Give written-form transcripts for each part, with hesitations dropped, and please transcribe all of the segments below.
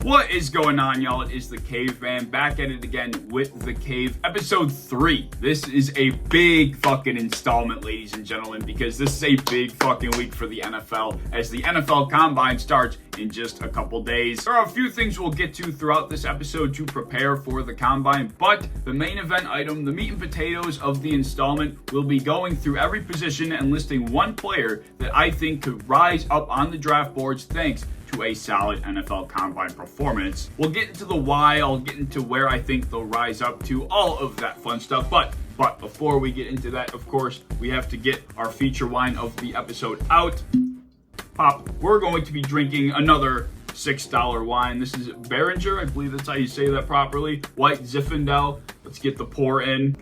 What is going on, y'all? It is the Cave Man back at it again with the Cave episode 3. This is a big fucking installment, ladies and gentlemen, because this is a big fucking week for the NFL as the NFL Combine starts in just a couple days. There are a few things we'll get to throughout this episode to prepare for the Combine, but the main event item, the meat and potatoes of the installment, will be going through every position and listing one player that I think could rise up on the draft boards thanks to a solid NFL Combine performance. We'll get into the why, I'll get into where I think they'll rise up to, all of that fun stuff, but before we get into that, of course, we have to get our feature wine of the episode out. Pop, we're going to be drinking another $6 wine. This is Beringer, I believe that's how you say that properly. White Zinfandel. Let's get the pour in.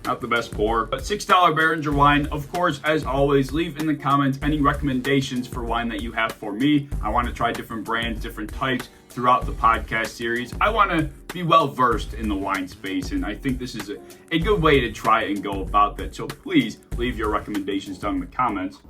Not the best pour, but $6 Beringer wine. Of course, as always, leave in the comments any recommendations for wine that you have for me. I want to try different brands, different types throughout the podcast series. I want to be well versed in the wine space, and I think this is a good way to try and go about that. So please leave your recommendations down in the comments.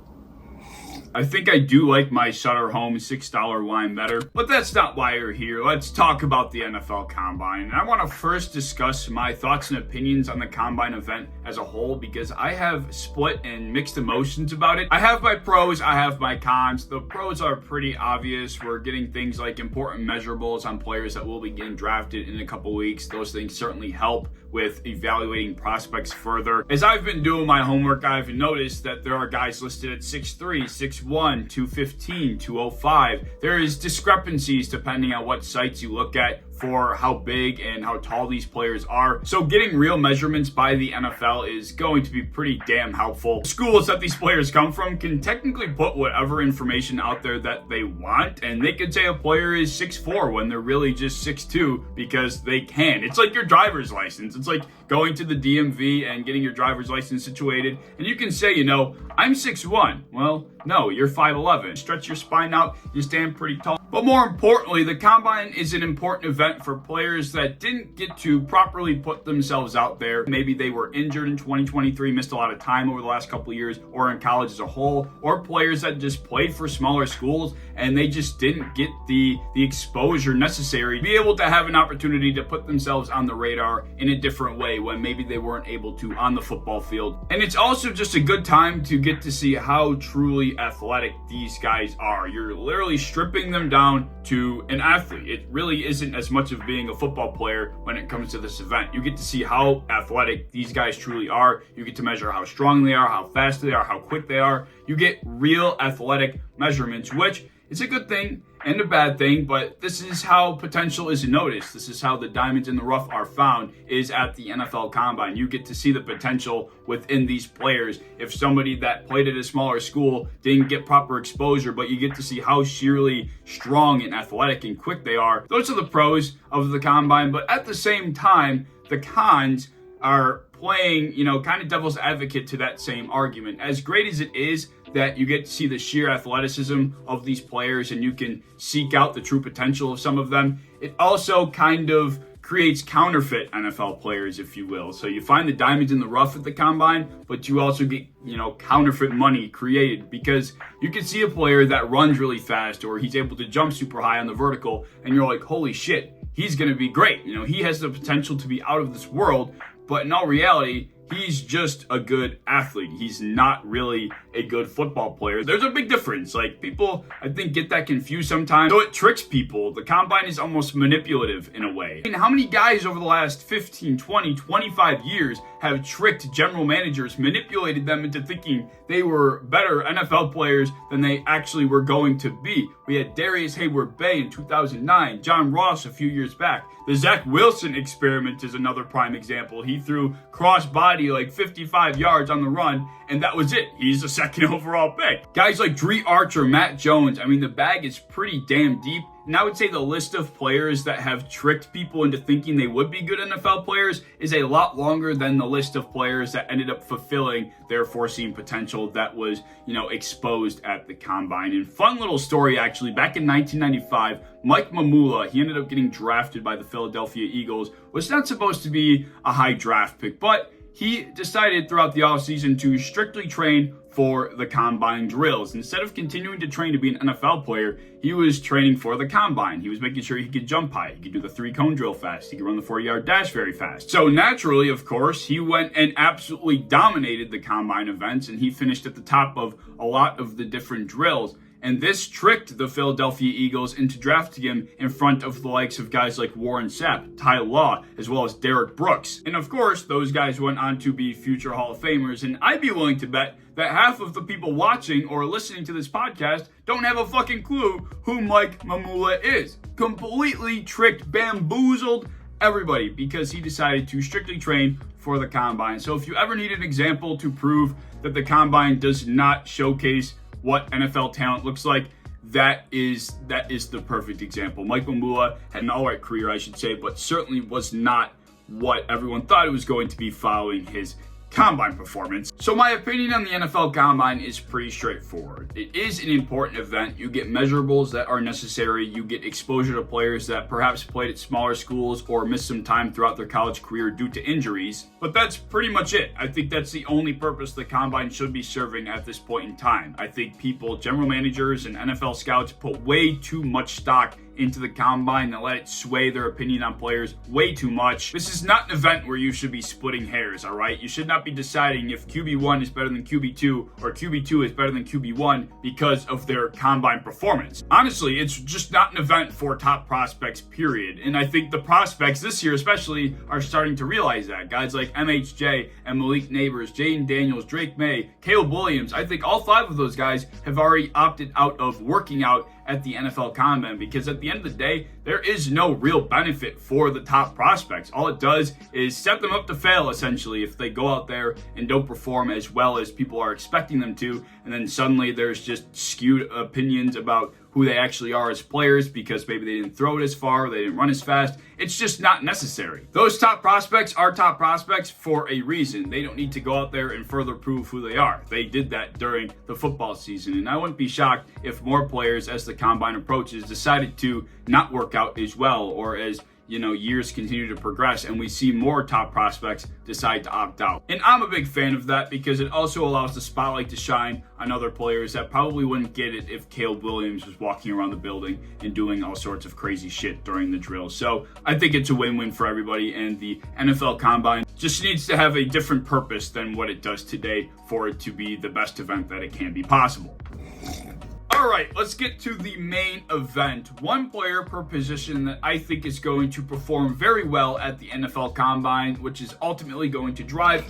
I think I do like my Sutter Home $6 wine better, but that's not why you're here. Let's talk about the NFL Combine. And I want to first discuss my thoughts and opinions on the Combine event as a whole because I have split and mixed emotions about it. I have my pros, I have my cons. The pros are pretty obvious. We're getting things like important measurables on players that will be getting drafted in a couple weeks. Those things certainly help with evaluating prospects further. As I've been doing my homework, I've noticed that there are guys listed at 6'3", 6'1", 215, 205. There is discrepancies depending on what sites you look at for how big and how tall these players are. So getting real measurements by the NFL is going to be pretty damn helpful. Schools that these players come from can technically put whatever information out there that they want, and they could say a player is 6'4" when they're really just 6'2" because they can. It's like your driver's license. It's like going to the DMV and getting your driver's license situated, and you can say, I'm 6'1". Well, no, you're 5'11". Stretch your spine out, you stand pretty tall. But more importantly, the Combine is an important event for players that didn't get to properly put themselves out there. Maybe they were injured in 2023, missed a lot of time over the last couple of years, or in college as a whole, or players that just played for smaller schools and they just didn't get the exposure necessary to be able to have an opportunity to put themselves on the radar in a different way when maybe they weren't able to on the football field. And it's also just a good time to get to see how truly athletic these guys are. You're literally stripping them down to an athlete. It really isn't as much of being a football player when it comes to this event. You get to see how athletic these guys truly are. You get to measure how strong they are, how fast they are, how quick they are. You get real athletic measurements, which is a good thing and a bad thing, but this is how potential is noticed. This is how the diamonds in the rough are found, is at the NFL Combine. You get to see the potential within these players. If somebody that played at a smaller school didn't get proper exposure, but you get to see how sheerly strong and athletic and quick they are. Those are the pros of the Combine, but at the same time, the cons are playing, kind of devil's advocate to that same argument. As great as it is that you get to see the sheer athleticism of these players and you can seek out the true potential of some of them, it also kind of creates counterfeit NFL players, if you will. So you find the diamonds in the rough at the Combine, but you also get, counterfeit money created because you can see a player that runs really fast or he's able to jump super high on the vertical and you're like, holy shit, he's going to be great. He has the potential to be out of this world, but in all reality, he's just a good athlete. He's not really a good football player. There's a big difference. Like, people, I think, get that confused sometimes. So it tricks people. The Combine is almost manipulative in a way. And how many guys over the last 15, 20, 25 years have tricked general managers, manipulated them into thinking they were better NFL players than they actually were going to be? We had Darius Hayward-Bay in 2009, John Ross a few years back. The Zach Wilson experiment is another prime example. He threw cross-body like 55 yards on the run, and that was it. He's a second overall pick. Guys like Dre Archer, Matt Jones, the bag is pretty damn deep. And I would say the list of players that have tricked people into thinking they would be good NFL players is a lot longer than the list of players that ended up fulfilling their foreseen potential that was, exposed at the Combine. And fun little story, actually, back in 1995, Mike Mamula, he ended up getting drafted by the Philadelphia Eagles, was not supposed to be a high draft pick, but he decided throughout the offseason to strictly train for the combine drills. Instead of continuing to train to be an NFL player, he was training for the combine. He was making sure he could jump high, he could do the 3-cone drill fast, he could run the 40-yard dash very fast. So naturally, of course, he went and absolutely dominated the combine events, and he finished at the top of a lot of the different drills. And this tricked the Philadelphia Eagles into drafting him in front of the likes of guys like Warren Sapp, Ty Law, as well as Derek Brooks. And of course, those guys went on to be future Hall of Famers. And I'd be willing to bet that half of the people watching or listening to this podcast don't have a fucking clue who Mike Mamula is. Completely tricked, bamboozled everybody because he decided to strictly train for the combine. So if you ever need an example to prove that the combine does not showcase what NFL talent looks like, that is the perfect example. Mike Mamula had an all right career, I should say, but certainly was not what everyone thought it was going to be following his combine performance. So my opinion on the NFL combine is pretty straightforward. It is an important event. You get measurables that are necessary. You get exposure to players that perhaps played at smaller schools or missed some time throughout their college career due to injuries. But that's pretty much it. I think that's the only purpose the combine should be serving at this point in time. I think people, general managers and NFL scouts, put way too much stock into the combine and let it sway their opinion on players way too much. This is not an event where you should be splitting hairs, all right? You should not be deciding if QB1 is better than QB2 or QB2 is better than QB1 because of their combine performance. Honestly, it's just not an event for top prospects, period. And I think the prospects this year especially are starting to realize that. Guys like MHJ and Malik Neighbors, Jaden Daniels, Drake May, Caleb Williams, I think all 5 of those guys have already opted out of working out at the NFL Combine because at the end of the day, there is no real benefit for the top prospects. All it does is set them up to fail, essentially, if they go out there and don't perform as well as people are expecting them to, and then suddenly there's just skewed opinions about who they actually are as players because maybe they didn't throw it as far, they didn't run as fast. It's just not necessary. Those top prospects are top prospects for a reason. They don't need to go out there and further prove who they are. They did that during the football season, and I wouldn't be shocked if more players, as the combine approaches, decided to not work out as well, or as years continue to progress and we see more top prospects decide to opt out. And I'm a big fan of that because it also allows the spotlight to shine on other players that probably wouldn't get it if Caleb Williams was walking around the building and doing all sorts of crazy shit during the drill. So I think it's a win-win for everybody, and the NFL Combine just needs to have a different purpose than what it does today for it to be the best event that it can be possible. All right, let's get to the main event. One player per position that I think is going to perform very well at the NFL Combine, which is ultimately going to drive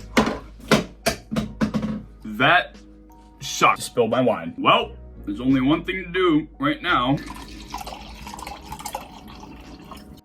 that sucks. Spilled my wine. Well, there's only one thing to do right now.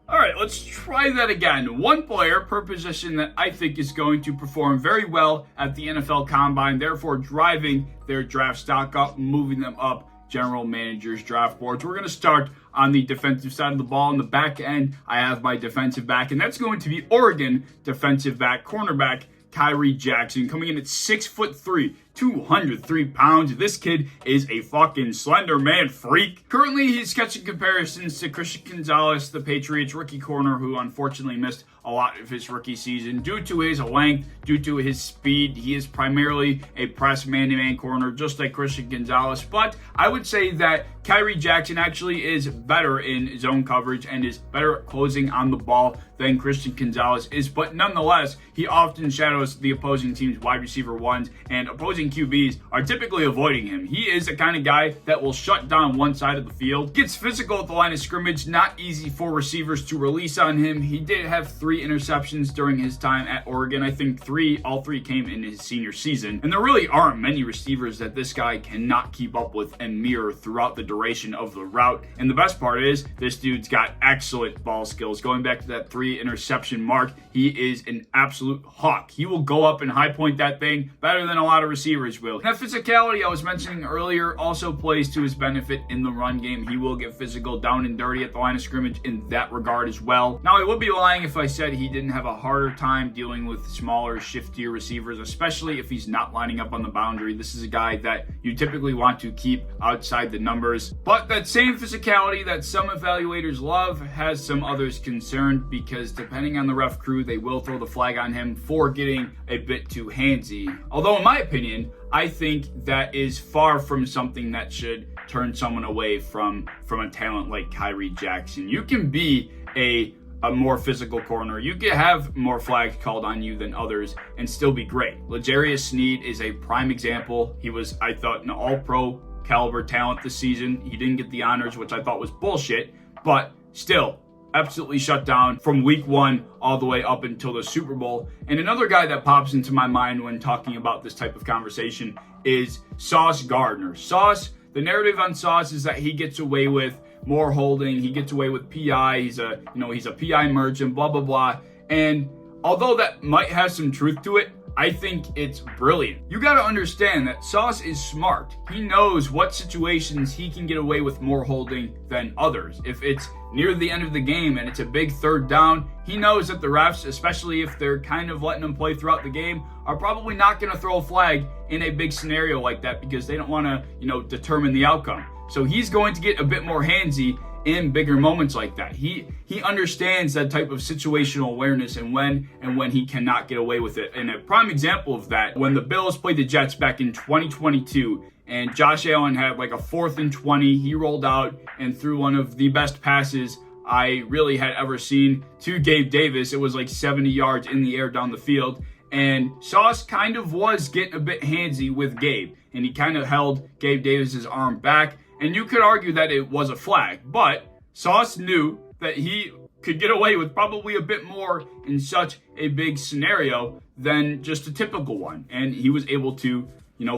All right, let's try that again. One player per position that I think is going to perform very well at the NFL Combine, therefore driving their draft stock up, moving them up general managers draft boards. We're going to start on the defensive side of the ball. On the back end, I have my defensive back, and that's going to be Oregon defensive back, cornerback Kyrie Jackson, coming in at 6'3", 203 pounds. This kid is a fucking slender man freak. Currently, he's catching comparisons to Christian Gonzalez, the Patriots rookie corner, who unfortunately missed a lot of his rookie season due to his length, due to his speed. He is primarily a press man-to-man corner, just like Christian Gonzalez. But I would say that Kyrie Jackson actually is better in zone coverage and is better at closing on the ball than Christian Gonzalez is. But nonetheless, he often shadows the opposing team's wide receiver ones, and opposing QBs are typically avoiding him. He is the kind of guy that will shut down one side of the field, gets physical at the line of scrimmage, not easy for receivers to release on him. He did have 3 interceptions during his time at Oregon. I think all three came in his senior season. And there really aren't many receivers that this guy cannot keep up with and mirror throughout the duration of the route. And the best part is, this dude's got excellent ball skills. Going back to that 3 interception mark, he is an absolute hawk. He will go up and high point that thing better than a lot of receivers receivers will. That physicality I was mentioning earlier also plays to his benefit in the run game. He will get physical down and dirty at the line of scrimmage in that regard as well. Now, I would be lying if I said he didn't have a harder time dealing with smaller, shiftier receivers, especially if he's not lining up on the boundary. This is a guy that you typically want to keep outside the numbers. But that same physicality that some evaluators love has some others concerned, because depending on the ref crew, they will throw the flag on him for getting a bit too handsy. Although in my opinion, I think that is far from something that should turn someone away from a talent like Kyrie Jackson. You can be a more physical corner. You can have more flags called on you than others and still be great. L'Jarius Sneed is a prime example. He was, I thought, an all-pro caliber talent this season. He didn't get the honors, which I thought was bullshit, but still absolutely shut down from week 1 all the way up until the Super Bowl. And another guy that pops into my mind when talking about this type of conversation is Sauce Gardner. Sauce, the narrative on Sauce is that he gets away with more holding, he gets away with PI, he's a PI merchant, blah, blah, blah. And although that might have some truth to it, I think it's brilliant. You got to understand that Sauce is smart. He knows what situations he can get away with more holding than others. If it's near the end of the game and it's a big third down, he knows that the refs, especially if they're kind of letting him play throughout the game, are probably not going to throw a flag in a big scenario like that because they don't want to, determine the outcome. So he's going to get a bit more handsy in bigger moments like that. He understands that type of situational awareness and when he cannot get away with it. And a prime example of that, when the Bills played the Jets back in 2022 and Josh Allen had like a 4th and 20, he rolled out and threw one of the best passes I really had ever seen to Gabe Davis. It was like 70 yards in the air down the field. And Sauce kind of was getting a bit handsy with Gabe, and he kind of held Gabe Davis's arm back. And you could argue that it was a flag, but Sauce knew that he could get away with probably a bit more in such a big scenario than just a typical one. And he was able to,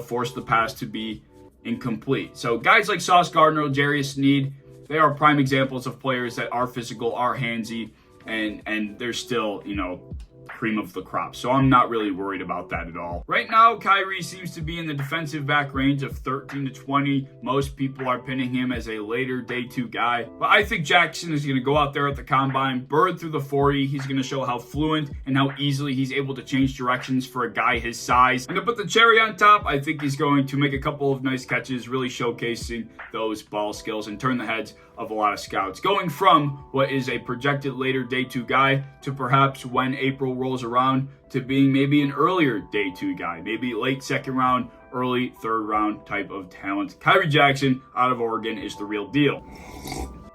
force the pass to be incomplete. So guys like Sauce Gardner, L'Jarius Sneed, they are prime examples of players that are physical, are handsy, and they're still, cream of the crop. So I'm not really worried about that at all. Right now, Kyrie seems to be in the defensive back range of 13 to 20. Most people are pinning him as a later day 2 guy. But I think Jackson is going to go out there at the combine, bird through the 40. He's going to show how fluent and how easily he's able to change directions for a guy his size. And to put the cherry on top, I think he's going to make a couple of nice catches, really showcasing those ball skills and turn the heads of a lot of scouts. Going from what is a projected later day 2 guy to perhaps when April rolls around to being maybe an earlier day 2 guy, maybe late 2nd round, early 3rd round type of talent. Kyrie Jackson out of Oregon is the real deal.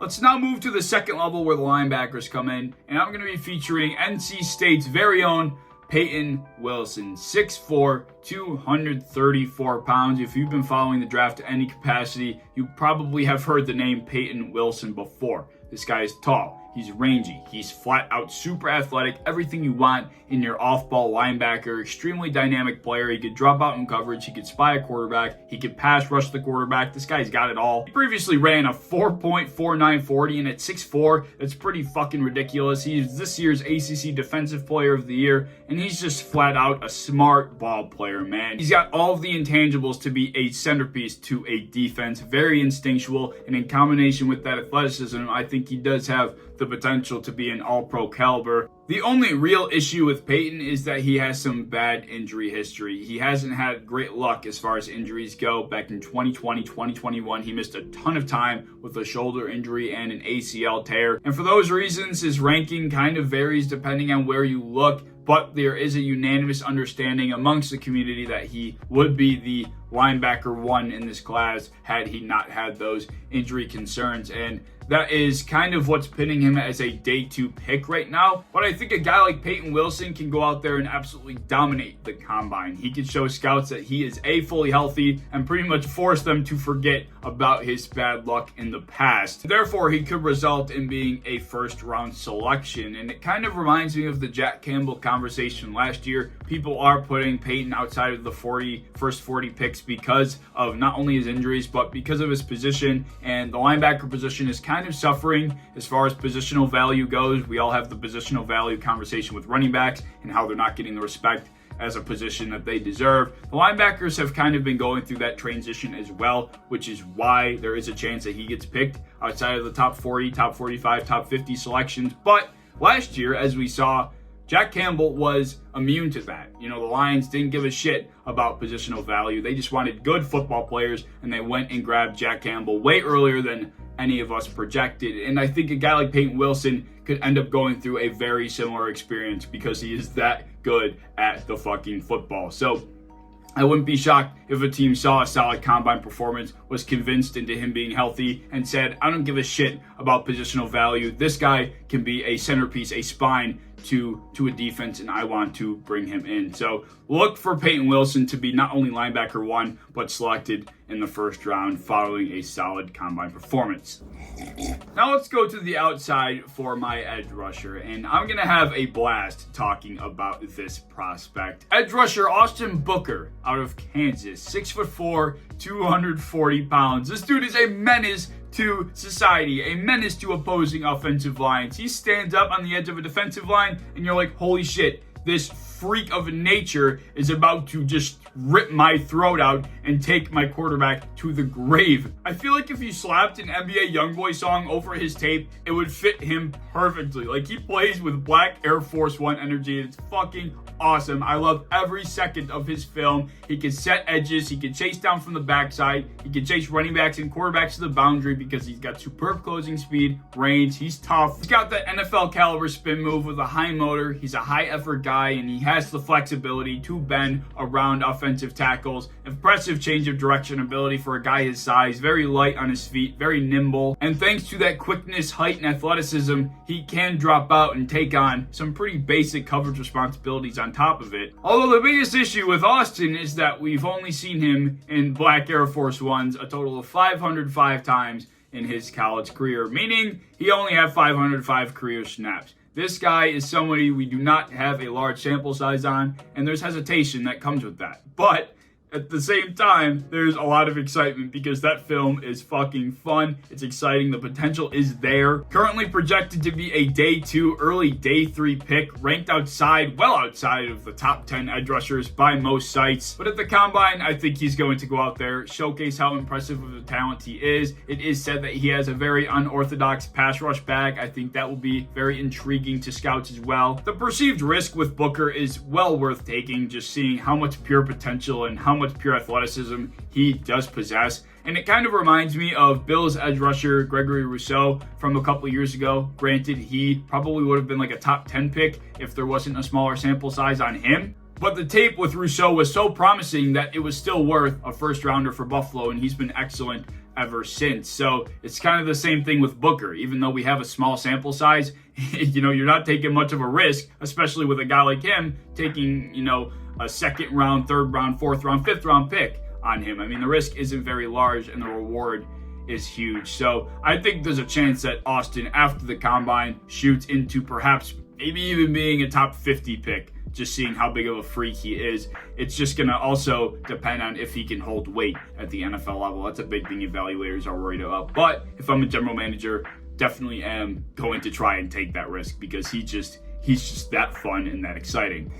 Let's now move to the second level where the linebackers come in, and I'm going to be featuring NC State's very own Peyton Wilson, 6'4", 234 pounds. If you've been following the draft to any capacity, you probably have heard the name Peyton Wilson before. This guy is tall. He's rangy. He's flat out super athletic. Everything you want in your off-ball linebacker. Extremely dynamic player. He could drop out in coverage. He could spy a quarterback. He could pass rush the quarterback. This guy's got it all. He previously ran a 4.4940, and at 6'4", that's pretty fucking ridiculous. He's this year's ACC Defensive Player of the Year, and he's just flat out a smart ball player, man. He's got all of the intangibles to be a centerpiece to a defense. Very instinctual, and in combination with that athleticism, I think he does have the potential to be an all-pro caliber. The only real issue with Peyton is that he has some bad injury history. He hasn't had great luck as far as injuries go. Back in 2020, 2021, he missed a ton of time with a shoulder injury and an ACL tear. And for those reasons, his ranking kind of varies depending on where you look, but there is a unanimous understanding amongst the community that he would be the linebacker 1 in this class had he not had those injury concerns. And that is kind of what's pinning him as a day 2 pick right now. But I think a guy like Peyton Wilson can go out there and absolutely dominate the combine. He can show scouts that he is fully healthy and pretty much force them to forget about his bad luck in the past. Therefore, he could result in being a 1st round selection. And it kind of reminds me of the Jack Campbell conversation last year. People are putting Peyton outside of the first 40 picks because of not only his injuries, but because of his position. And the linebacker position is kind of suffering as far as positional value goes. We all have the positional value conversation with running backs and how they're not getting the respect as a position that they deserve. The linebackers have kind of been going through that transition as well, which is why there is a chance that he gets picked outside of the top 40, top 45, top 50 selections. But last year, as we saw, Jack Campbell was immune to that. The Lions didn't give a shit about positional value. They just wanted good football players, and they went and grabbed Jack Campbell way earlier than any of us projected. And I think a guy like Peyton Wilson could end up going through a very similar experience because he is that good at the fucking football. So I wouldn't be shocked if a team saw a solid combine performance, was convinced into him being healthy, and said, I don't give a shit about positional value. This guy can be a centerpiece, a spine to a defense, and I want to bring him in. So look for Peyton Wilson to be not only linebacker 1, but selected in the first round following a solid combine performance. Now let's go to the outside for my edge rusher, and I'm going to have a blast talking about this prospect. Edge rusher Austin Booker out of Kansas, 6'4", 240 pounds. This dude is a menace to society, a menace to opposing offensive lines. He stands up on the edge of a defensive line, and you're like, holy shit, this freak of nature is about to just rip my throat out and take my quarterback to the grave. I feel like if you slapped an NBA YoungBoy song over his tape, it would fit him perfectly. Like, he plays with black Air Force One energy, and it's fucking awesome. I love every second of his film. He can set edges. He can chase down from the backside. He can chase running backs and quarterbacks to the boundary because he's got superb closing speed, range. He's tough. He's got that NFL caliber spin move with a high motor. He's a high effort guy, and he has the flexibility to bend around offensive tackles. Impressive change of direction ability for a guy his size. Very light on his feet, very nimble. And thanks to that quickness, height, and athleticism, he can drop out and take on some pretty basic coverage responsibilities on top of it. Although the biggest issue with Austin is that we've only seen him in black Air Force Ones a total of 505 times in his college career, meaning he only had 505 career snaps. This guy is somebody we do not have a large sample size on, and there's hesitation that comes with that. But at the same time, there's a lot of excitement because that film is fucking fun. It's exciting. The potential is there. Currently projected to be a day 2, early day 3 pick, ranked well outside of the top 10 edge rushers by most sites. But at the combine, I think he's going to go out there, showcase how impressive of a talent he is. It is said that he has a very unorthodox pass rush bag. I think that will be very intriguing to scouts as well. The perceived risk with Booker is well worth taking, just seeing how much pure potential and how much pure athleticism he does possess. And it kind of reminds me of Bills edge rusher Gregory Rousseau from a couple years ago. Granted, he probably would have been like a top 10 pick if there wasn't a smaller sample size on him. But the tape with Rousseau was so promising that it was still worth a first rounder for Buffalo, and he's been excellent ever since. So it's kind of the same thing with Booker. Even though we have a small sample size, you're not taking much of a risk, especially with a guy like him taking, a second round, third round, fourth round, fifth round pick on him. I mean, the risk isn't very large and the reward is huge. So I think there's a chance that Austin, after the combine, shoots into perhaps maybe even being a top 50 pick, just seeing how big of a freak he is. It's just going to also depend on if he can hold weight at the NFL level. That's a big thing evaluators are worried about. But if I'm a general manager, definitely am going to try and take that risk because he's just that fun and that exciting.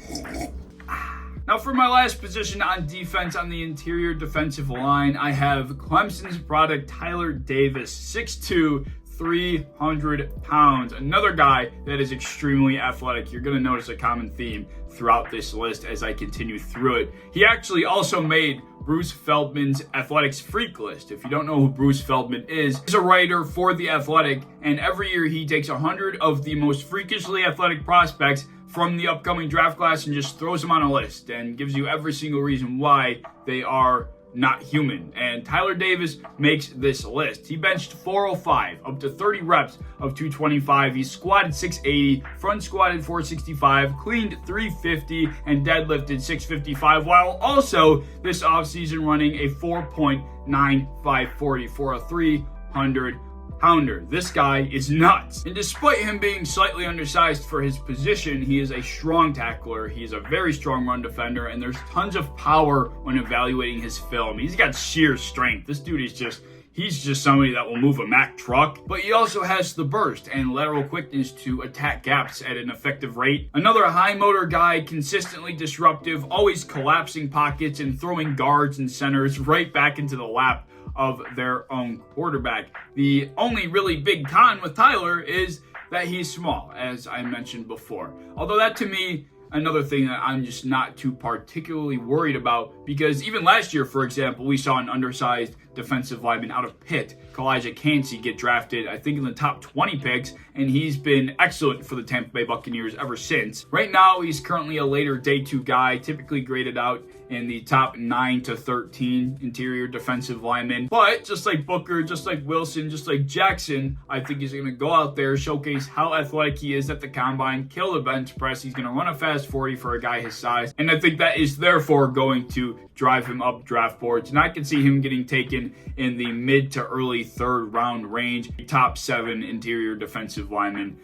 Now for my last position on defense on the interior defensive line, I have Clemson's product Tyler Davis, 6'2", 300 pounds. Another guy that is extremely athletic. You're going to notice a common theme throughout this list as I continue through it. He actually also made Bruce Feldman's Athletics Freak List. If you don't know who Bruce Feldman is, he's a writer for The Athletic, and every year he takes 100 of the most freakishly athletic prospects from the upcoming draft class and just throws them on a list and gives you every single reason why they are not human. And Tyler Davis makes this list. He benched 405, up to 30 reps of 225. He squatted 680, front squatted 465, cleaned 350, and deadlifted 655, while also this offseason running a 4.9540 for a 300 pounder. This guy is nuts. And despite him being slightly undersized for his position, he is a strong tackler. He is a very strong run defender, and there's tons of power when evaluating his film. He's got sheer strength. This dude is he's just somebody that will move a Mack truck, but he also has the burst and lateral quickness to attack gaps at an effective rate. Another high motor guy, consistently disruptive, always collapsing pockets and throwing guards and centers right back into the lap of their own quarterback. The only really big con with Tyler is that he's small, as I mentioned before. Although that, to me, another thing that I'm just not too particularly worried about, because even last year, for example, we saw an undersized defensive lineman out of Pitt, Kalijah Cansey, get drafted, I think, in the top 20 picks, and he's been excellent for the Tampa Bay Buccaneers ever since. Right now, he's currently a later day 2 guy, typically graded out in the top 9 to 13 interior defensive linemen. But just like Booker, just like Wilson, just like Jackson, I think he's going to go out there, showcase how athletic he is at the combine, kill the bench press. He's going to run a fast 40 for a guy his size. And I think that is therefore going to drive him up draft boards. And I can see him getting taken in the mid to early 3rd round range, top 7 interior defensive lineman,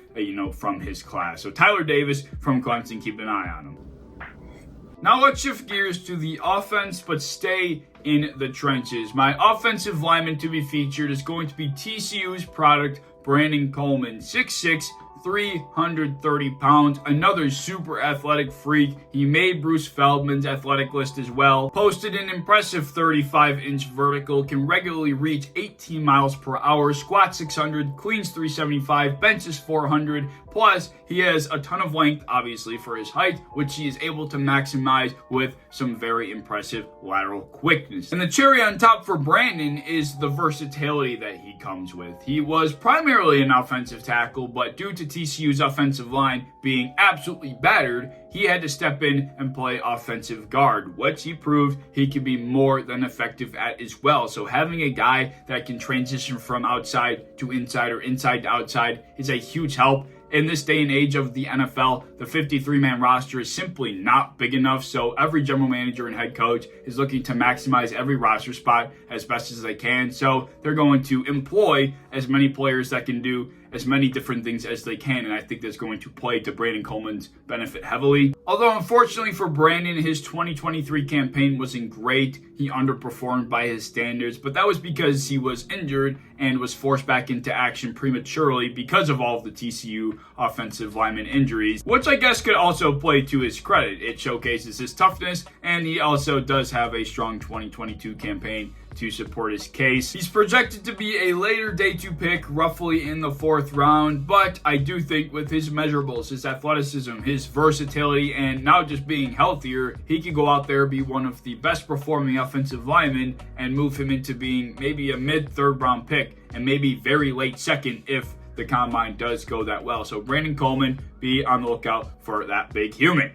from his class. So Tyler Davis from Clemson, keep an eye on him. Now let's shift gears to the offense, but stay in the trenches. My offensive lineman to be featured is going to be TCU's product, Brandon Coleman, 6'6", 330 pounds, another super athletic freak. He made Bruce Feldman's athletic list as well. Posted an impressive 35-inch vertical, can regularly reach 18 miles per hour, squats 600, cleans 375, benches 400. Plus, he has a ton of length, obviously, for his height, which he is able to maximize with some very impressive lateral quickness. And the cherry on top for Brandon is the versatility that he comes with. He was primarily an offensive tackle, but due to TCU's offensive line being absolutely battered, he had to step in and play offensive guard, which he proved he could be more than effective at as well. So having a guy that can transition from outside to inside or inside to outside is a huge help. In this day and age of the NFL, the 53-man roster is simply not big enough, so every general manager and head coach is looking to maximize every roster spot as best as they can. So they're going to employ as many players that can do as many different things as they can, and I think that's going to play to Brandon Coleman's benefit heavily. Although unfortunately for Brandon, his 2023 campaign wasn't great. He underperformed by his standards, but that was because he was injured and was forced back into action prematurely because of all of the TCU offensive lineman injuries, which I guess could also play to his credit. It showcases his toughness, and he also does have a strong 2022 campaign to support his case. He's projected to be a later day 2 pick, roughly in the 4th round, but I do think with his measurables, his athleticism, his versatility, and now just being healthier, he could go out there, be one of the best performing offensive linemen, and move him into being maybe a mid-3rd round pick, and maybe very late 2nd if the combine does go that well. So Brandon Coleman, be on the lookout for that big human.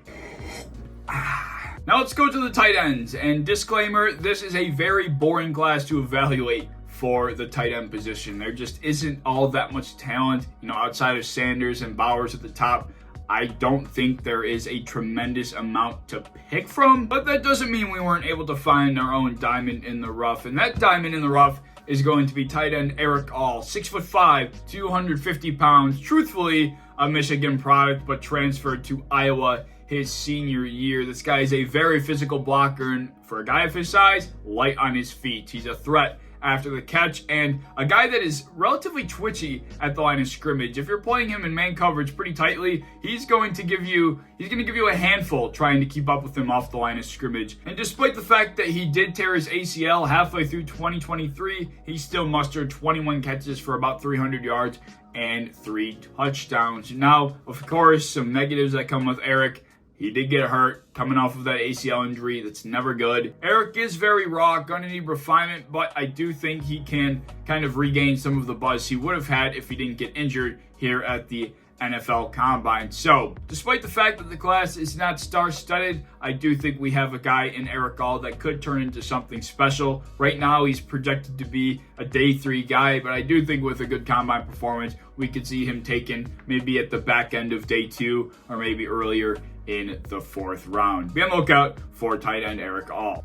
Now let's go to the tight ends, and disclaimer, this is a very boring class to evaluate for the tight end position. There just isn't all that much talent, outside of Sanders and Bowers at the top. I don't think there is a tremendous amount to pick from, but that doesn't mean we weren't able to find our own diamond in the rough, and that diamond in the rough is going to be tight end Eric All, 6'5", 250 pounds, truthfully a Michigan product, but transferred to Iowa his senior year. This guy is a very physical blocker, and for a guy of his size, light on his feet. He's a threat after the catch, and a guy that is relatively twitchy at the line of scrimmage. If you're playing him in man coverage pretty tightly, he's going to give you a handful trying to keep up with him off the line of scrimmage. And despite the fact that he did tear his ACL halfway through 2023, he still mustered 21 catches for about 300 yards and 3 touchdowns. Now, of course, some negatives that come with Eric. He did get hurt coming off of that ACL injury. That's never good. Eric is very raw, gonna need refinement, but I do think he can kind of regain some of the buzz he would have had if he didn't get injured here at the NFL Combine. So, despite the fact that the class is not star-studded, I do think we have a guy in Eric All that could turn into something special. Right now, he's projected to be a day 3 guy, but I do think with a good Combine performance, we could see him taken maybe at the back end of day 2 or maybe earlier in the 4th round. Be on the lookout for tight end Eric All.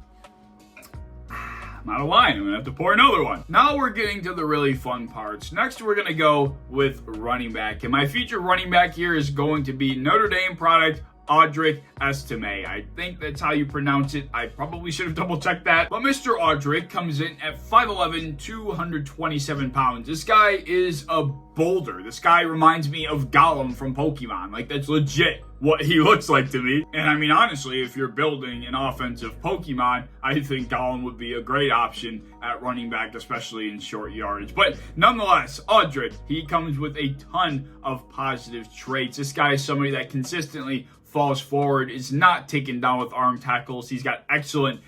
I'm out of line. I'm going to have to pour another one. Now we're getting to the really fun parts. Next, we're going to go with running back. And my featured running back here is going to be Notre Dame product, Audric Estime. I think that's how you pronounce it. I probably should have double checked that. But Mr. Audric comes in at 5'11", 227 pounds. This guy is a boulder. This guy reminds me of Gollum from Pokemon. Like, that's legit what he looks like to me. And I mean, honestly, if you're building an offensive Pokemon, I think Gollum would be a great option at running back, especially in short yardage. But nonetheless, Audric, he comes with a ton of positive traits. This guy is somebody that consistently falls forward, is not taken down with arm tackles. He's got excellent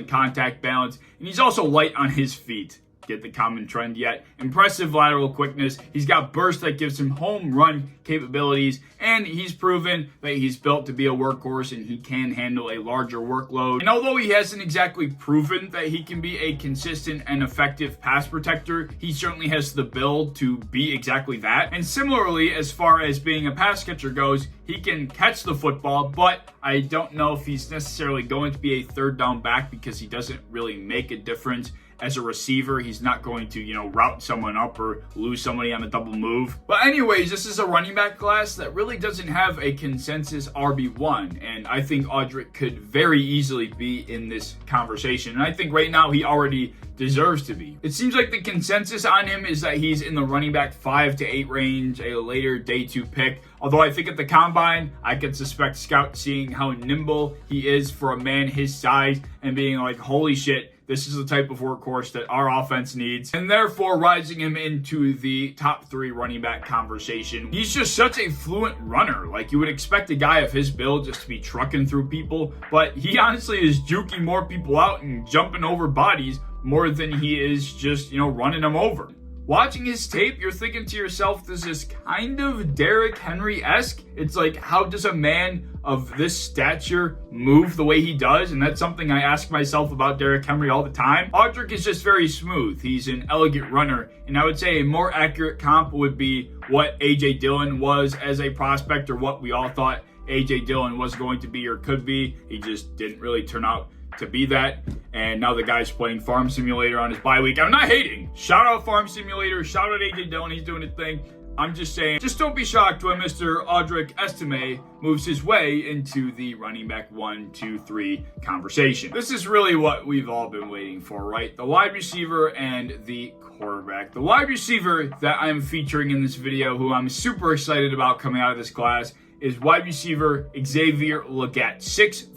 contact balance, and he's also light on his feet. Get the common trend yet? Impressive lateral quickness. He's got burst that gives him home run capabilities, and he's proven that he's built to be a workhorse and he can handle a larger workload. And although he hasn't exactly proven that he can be a consistent and effective pass protector, he certainly has the build to be exactly that. And similarly, as far as being a pass catcher goes, he can catch the football, but I don't know if he's necessarily going to be a third down back because he doesn't really make a difference. As a receiver, he's not going to, route someone up or lose somebody on a double move. But anyways, this is a running back class that really doesn't have a consensus RB1. And I think Audric could very easily be in this conversation. And I think right now he already deserves to be. It seems like the consensus on him is that he's in the running back 5 to 8 range, a later day 2 pick. Although I think at the combine, I could suspect Scout seeing how nimble he is for a man his size and being like, holy shit, this is the type of workhorse that our offense needs, and therefore rising him into the top 3 running back conversation. He's just such a fluent runner. Like, you would expect a guy of his build just to be trucking through people, but he honestly is juking more people out and jumping over bodies more than he is just, running them over. Watching his tape, you're thinking to yourself, this is kind of Derrick Henry-esque. It's like, how does a man of this stature move the way he does? And that's something I ask myself about Derrick Henry all the time. Audric is just very smooth. He's an elegant runner. And I would say a more accurate comp would be what A.J. Dillon was as a prospect, or what we all thought A.J. Dillon was going to be or could be. He just didn't really turn out to be that, and now the guy's playing Farm Simulator on his bye week. I'm not hating. Shout out Farm Simulator. Shout out AJ Dillon. He's doing his thing. I'm just saying, just don't be shocked when Mr. Audric Estime moves his way into the running back 1, 2, 3 conversation. This is really what we've all been waiting for, right? The wide receiver and the quarterback. The wide receiver that I'm featuring in this video, who I'm super excited about coming out of this class, is wide receiver Xavier Legette. 6'3",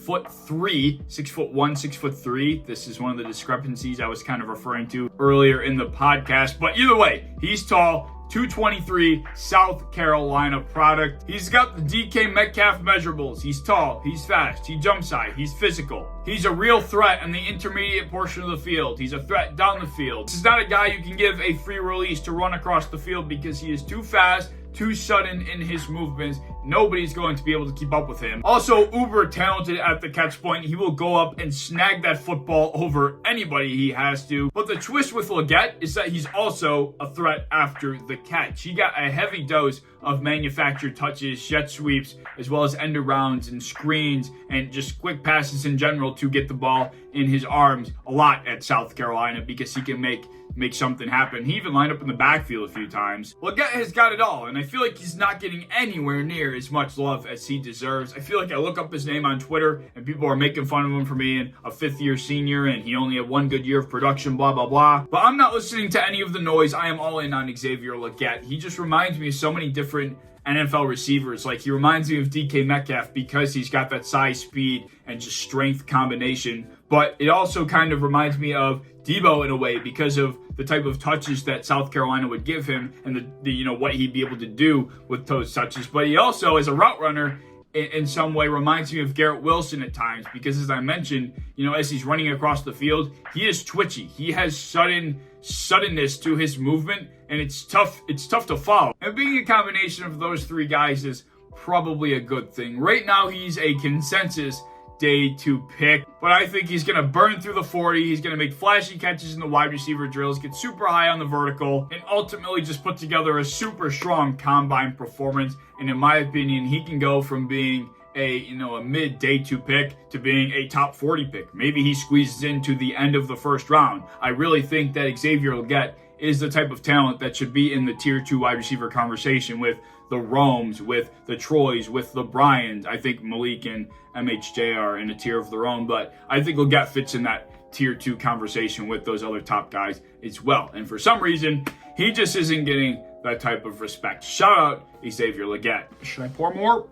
6'1", 6'3". This is one of the discrepancies I was kind of referring to earlier in the podcast. But either way, he's tall, 223, South Carolina product. He's got the DK Metcalf measurables. He's tall, he's fast, he jumps high, he's physical. He's a real threat in the intermediate portion of the field. He's a threat down the field. This is not a guy you can give a free release to run across the field because he is too fast, too sudden in his movements. Nobody's going to be able to keep up with him. Also, uber talented at the catch point. He will go up and snag that football over anybody he has to. But the twist with Legette is that he's also a threat after the catch. He got a heavy dose of manufactured touches, jet sweeps, as well as end arounds and screens and just quick passes in general to get the ball in his arms a lot at South Carolina because he can make something happen. He even lined up in the backfield a few times. Legette has got it all, and I feel like he's not getting anywhere near as much love as he deserves. I feel like I look up his name on Twitter, and people are making fun of him for being a fifth-year senior, and he only had one good year of production, blah, blah, blah. But I'm not listening to any of the noise. I am all in on Xavier Legette. He just reminds me of so many different NFL receivers. Like, he reminds me of DK Metcalf because he's got that size, speed, and just strength combination. But it also kind of reminds me of Debo in a way because of the type of touches that South Carolina would give him and the what he'd be able to do with those touches. But he also, as a route runner, in some way reminds me of Garrett Wilson at times because, as I mentioned, as he's running across the field, he is twitchy. He has suddenness to his movement, and it's tough to follow. And being a combination of those three guys is probably a good thing. Right now, he's a consensus day 2 pick, but I think he's going to burn through the 40. He's going to make flashy catches in the wide receiver drills, get super high on the vertical, and ultimately just put together a super strong combine performance. And in my opinion, he can go from being a mid day 2 pick to being a top 40 pick. Maybe he squeezes into the end of the first round. I really think that Xavier Legette is the type of talent that should be in the tier 2 wide receiver conversation with the Romes, with the Troys, with the Bryans. I think Malik and MHJ are in a tier of their own, but I think Legette fits in that tier 2 conversation with those other top guys as well. And for some reason, he just isn't getting that type of respect. Shout out Xavier Legette. Should I pour more?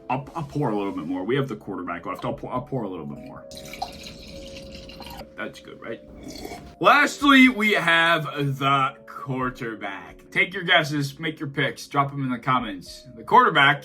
I'll pour a little bit more. We have the quarterback left. I'll pour a little bit more. That's good, right? Lastly, we have the quarterback. Take your guesses, make your picks, drop them in the comments. The quarterback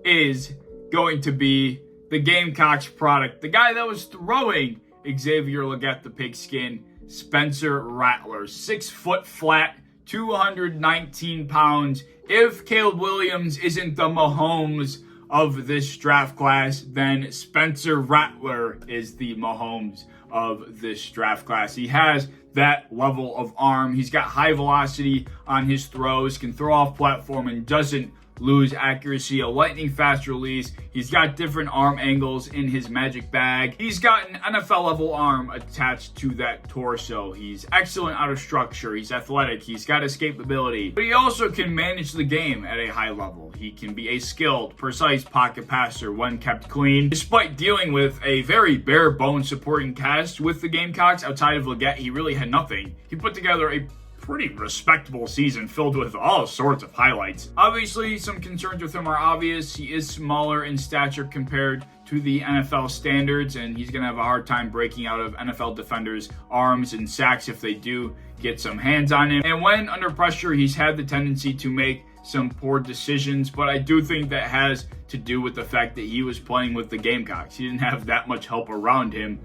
is going to be the Gamecocks product. The guy that was throwing Xavier Legette the pigskin, Spencer Rattler. 6 foot flat, 219 pounds. If Caleb Williams isn't the Mahomes of this draft class, then Spencer Rattler is the Mahomes of this draft class. He has that level of arm. He's got high velocity on his throws, can throw off platform and doesn't lose accuracy, a lightning fast release. He's got different arm angles in his magic bag. He's got an NFL level arm attached to that torso. He's excellent out of structure. He's athletic. He's got escapability, but he also can manage the game at a high level. He can be a skilled, precise pocket passer when kept clean. Despite dealing with a very bare bones supporting cast with the Gamecocks, outside of Legette, he really had nothing. He put together a pretty respectable season filled with all sorts of highlights. Obviously, some concerns with him are obvious. He is smaller in stature compared to the NFL standards, and he's going to have a hard time breaking out of NFL defenders' arms and sacks if they do get some hands on him. And when under pressure, he's had the tendency to make some poor decisions, but I do think that has to do with the fact that he was playing with the Gamecocks. He didn't have that much help around him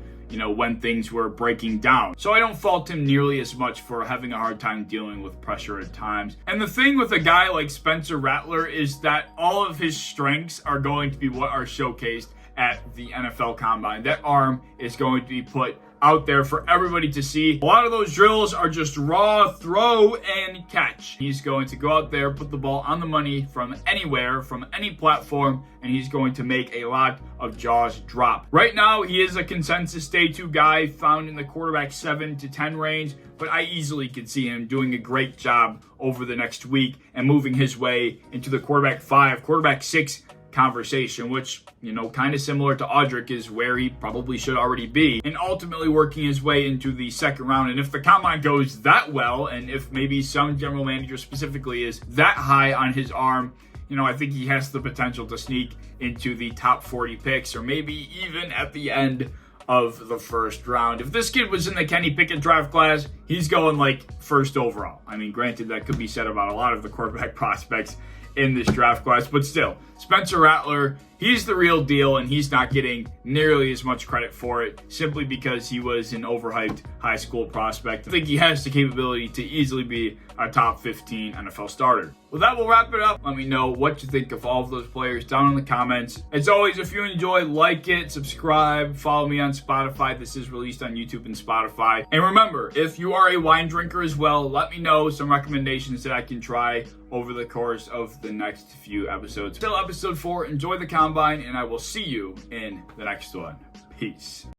when things were breaking down. So I don't fault him nearly as much for having a hard time dealing with pressure at times. And the thing with a guy like Spencer Rattler is that all of his strengths are going to be what are showcased at the NFL Combine. That arm is going to be put out there for everybody to see. A lot of those drills are just raw throw and catch. He's going to go out there, put the ball on the money from anywhere, from any platform, and he's going to make a lot of jaws drop. Right now, he is a consensus day 2 guy found in the quarterback 7 to 10 range, but I easily could see him doing a great job over the next week and moving his way into the quarterback 5, quarterback 6 conversation, which, kind of similar to Audric, is where he probably should already be, and ultimately working his way into the second round. And if the combine goes that well, and if maybe some general manager specifically is that high on his arm, I think he has the potential to sneak into the top 40 picks, or maybe even at the end of the first round. If this kid was in the Kenny Pickett draft class, he's going like first overall. I mean, granted, that could be said about a lot of the quarterback prospects in this draft class, but still, Spencer Rattler, he's the real deal, and he's not getting nearly as much credit for it simply because he was an overhyped high school prospect. I think he has the capability to easily be a top 15 NFL starter. Well, that will wrap it up. Let me know what you think of all of those players down in the comments. As always, if you enjoy, like it, subscribe, follow me on Spotify. This is released on YouTube and Spotify. And remember, if you are a wine drinker as well, let me know some recommendations that I can try over the course of the next few episodes. Till episode 4, enjoy the combine, and I will see you in the next one. Peace.